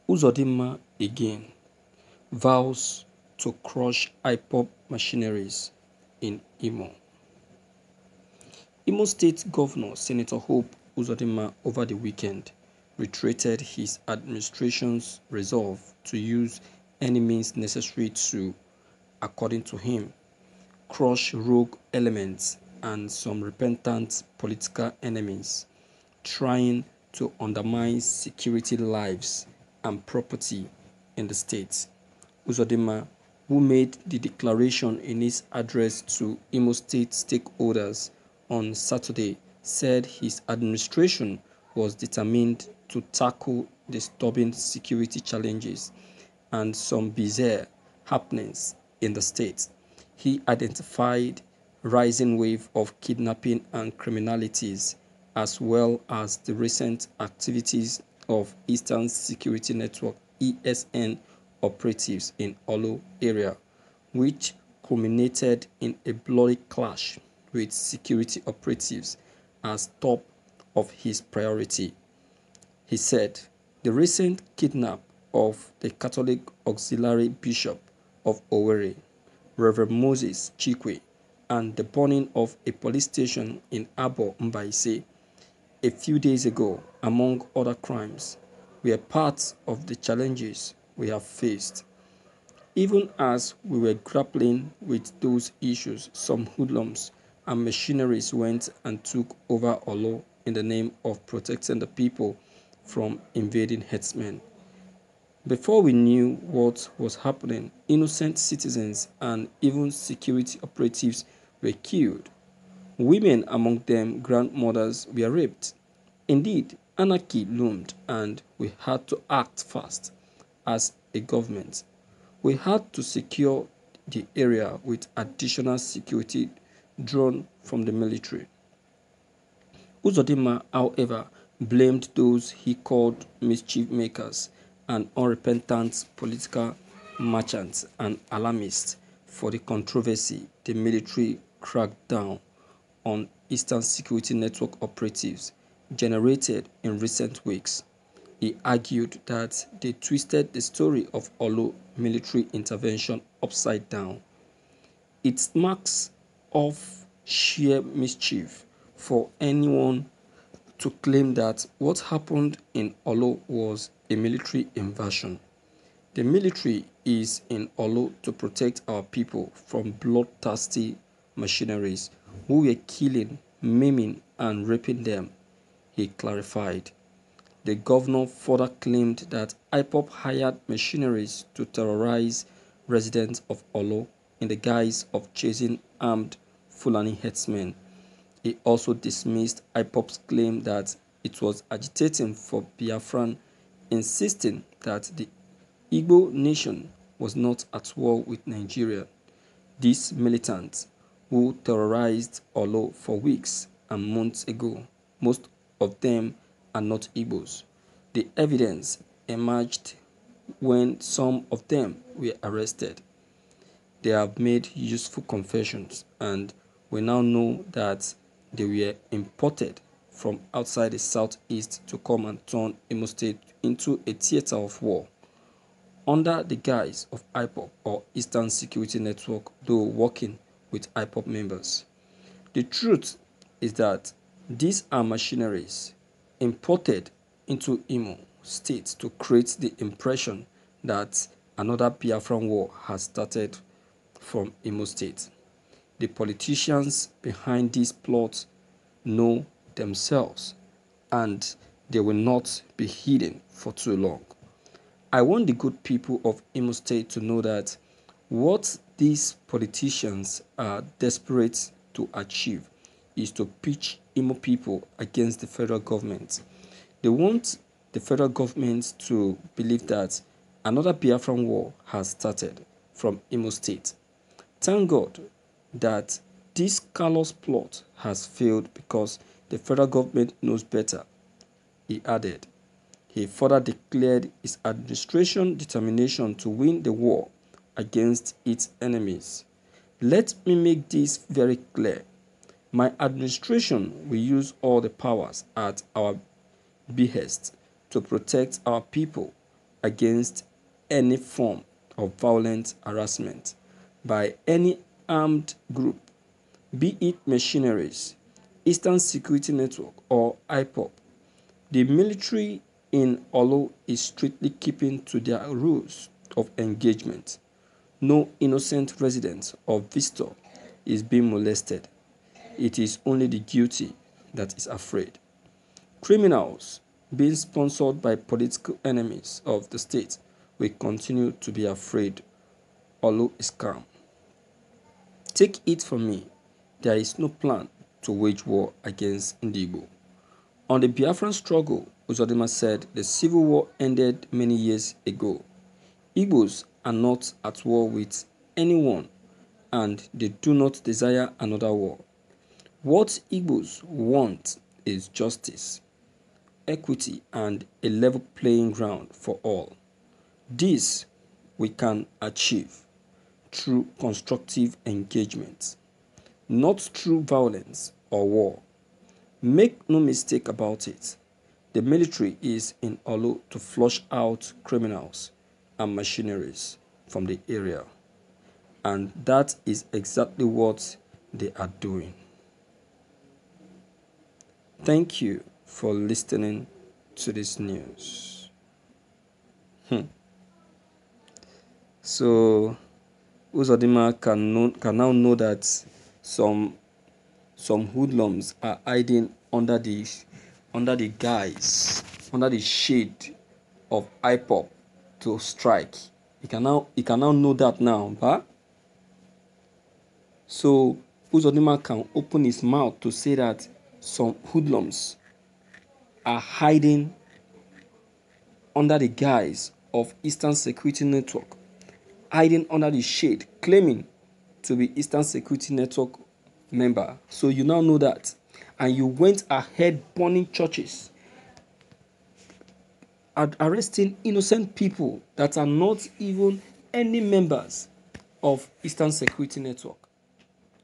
Uzodinma again vows to crush Ipob machineries in Imo. Imo State Governor Senator Hope Uzodinma over the weekend reiterated his administration's resolve to use any means necessary to, according to him, crush rogue elements and some repentant political enemies trying to undermine security, lives and property in the state. Uzodinma, who made the declaration in his address to Imo State stakeholders on Saturday, said his administration was determined to tackle the stubborn security challenges and some bizarre happenings in the state. He identified rising wave of kidnapping and criminalities as well as the recent activities of Eastern Security Network ESN operatives in Olo area, which culminated in a bloody clash with security operatives as top of his priority. He said the recent kidnap of the Catholic Auxiliary Bishop of Owerri, Reverend Moses Chikwe, and the burning of a police station in Abo Mbaise a few days ago, among other crimes, were part of the challenges we have faced. Even as we were grappling with those issues, some hoodlums and machineries went and took over Olo in the name of protecting the people from invading herdsmen. Before we knew what was happening, innocent citizens and even security operatives were killed. Women, among them grandmothers, were raped. Indeed, anarchy loomed and we had to act fast as a government. We had to secure the area with additional security drawn from the military. Uzodinma, however, blamed those he called mischief makers and unrepentant political merchants and alarmists for the controversy the military crackdown on Eastern Security Network operatives generated in recent weeks. He argued that they twisted the story of Olo military intervention upside down. It marks of sheer mischief for anyone to claim that what happened in Olo was a military invasion. The military is in Olo to protect our people from bloodthirsty machineries who were killing, maiming, and raping them, he clarified. The governor further claimed that Ipob hired machineries to terrorize residents of Olo in the guise of chasing armed Fulani herdsmen. He also dismissed Ipob's claim that it was agitating for Biafran, insisting that the Igbo nation was not at war with Nigeria. These militants, who terrorized Olo for weeks and months ago, most of them are not Igbos. The evidence emerged when some of them were arrested. They have made useful confessions, and we now know that they were imported from outside the southeast to come and turn Imo State into a theater of war under the guise of Ipob or Eastern Security Network, though working with Ipob members. The truth is that these are machineries imported into Imo State to create the impression that another Biafran war has started from Imo State. The politicians behind this plot know themselves, and they will not be hidden for too long. I want the good people of Imo State to know that what these politicians are desperate to achieve is to pitch Imo people against the federal government. They want the federal government to believe that another Biafran war has started from Imo State. Thank God that this callous plot has failed because the federal government knows better, he added. He further declared his administration's determination to win the war against its enemies. Let me make this very clear. My administration will use all the powers at our behest to protect our people against any form of violent harassment by any armed group, be it Maceaneries, Eastern Security Network, or Ipob. The military in Olo is strictly keeping to their rules of engagement. No innocent resident or visitor is being molested. It is only the guilty that is afraid. Criminals being sponsored by political enemies of the state will continue to be afraid. Olo is calm. Take it from me, there is no plan to wage war against Igbo. On the Biafran struggle, Uzodinma said the civil war ended many years ago. Igbos are not at war with anyone and they do not desire another war. What Igbos want is justice, equity, and a level playing ground for all. This we can achieve through constructive engagement, not through violence or war. Make no mistake about it, the military is in Olo to flush out criminals and Maceaneries from the area. And that is exactly what they are doing. Thank you for listening to this news. So Uzodinma can now know that some hoodlums are hiding under the shade of Ipob to strike. He can now know that now, but so Uzodinma can open his mouth to say that some hoodlums are hiding under the guise of Eastern Security Network, hiding under the shade, claiming to be Eastern Security Network member. So you now know that, and you went ahead burning churches, arresting innocent people that are not even any members of Eastern Security Network,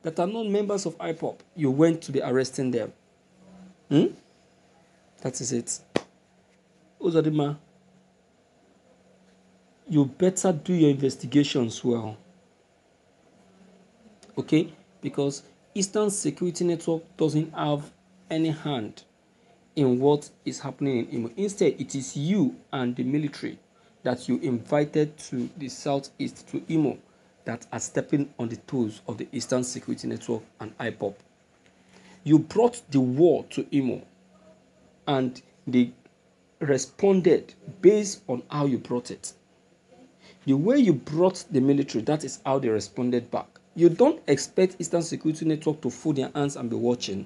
that are not members of Ipob. You went to be arresting them. That is it. Uzodinma, you better do your investigations well. Okay? Because Eastern Security Network doesn't have any hand in what is happening in Imo. Instead, it is you and the military that you invited to the southeast, to Imo, that are stepping on the toes of the Eastern Security Network and Ipob. You brought the war to Imo, and they responded based on how you brought it. The way you brought the military, that is how they responded back. You don't expect Eastern Security Network to fold their hands and be watching.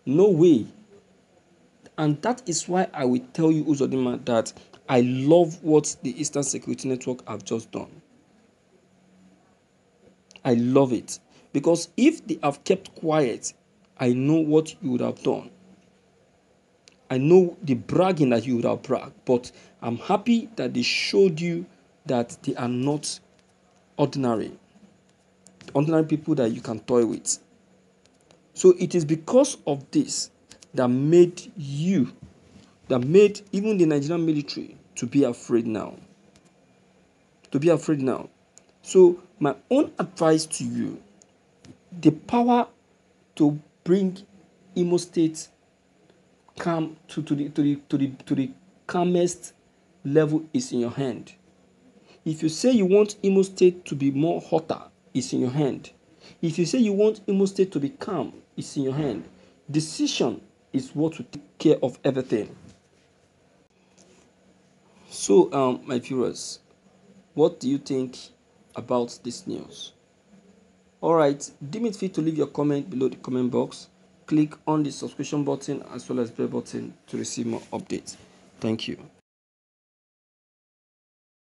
No way. And that is why I will tell you, Uzodinma, that I love what the Eastern Security Network have just done. I love it. Because if they have kept quiet, I know what you would have done. I know the bragging that you would have bragged. But I'm happy that they showed you that they are not ordinary people that you can toy with. So it is because of this that made even the Nigerian military to be afraid now. So my own advice to you, the power to bring Imo State calm to the calmest level is in your hand. If you say you want Imo State to be more hotter, it's in your hand. If you say you want Imo State to be calm, it's in your hand. Decision is what will take care of everything. So, my viewers, what do you think about this news? Alright, deem it fit to leave your comment below the comment box. Click on the subscription button as well as bell button to receive more updates. Thank you.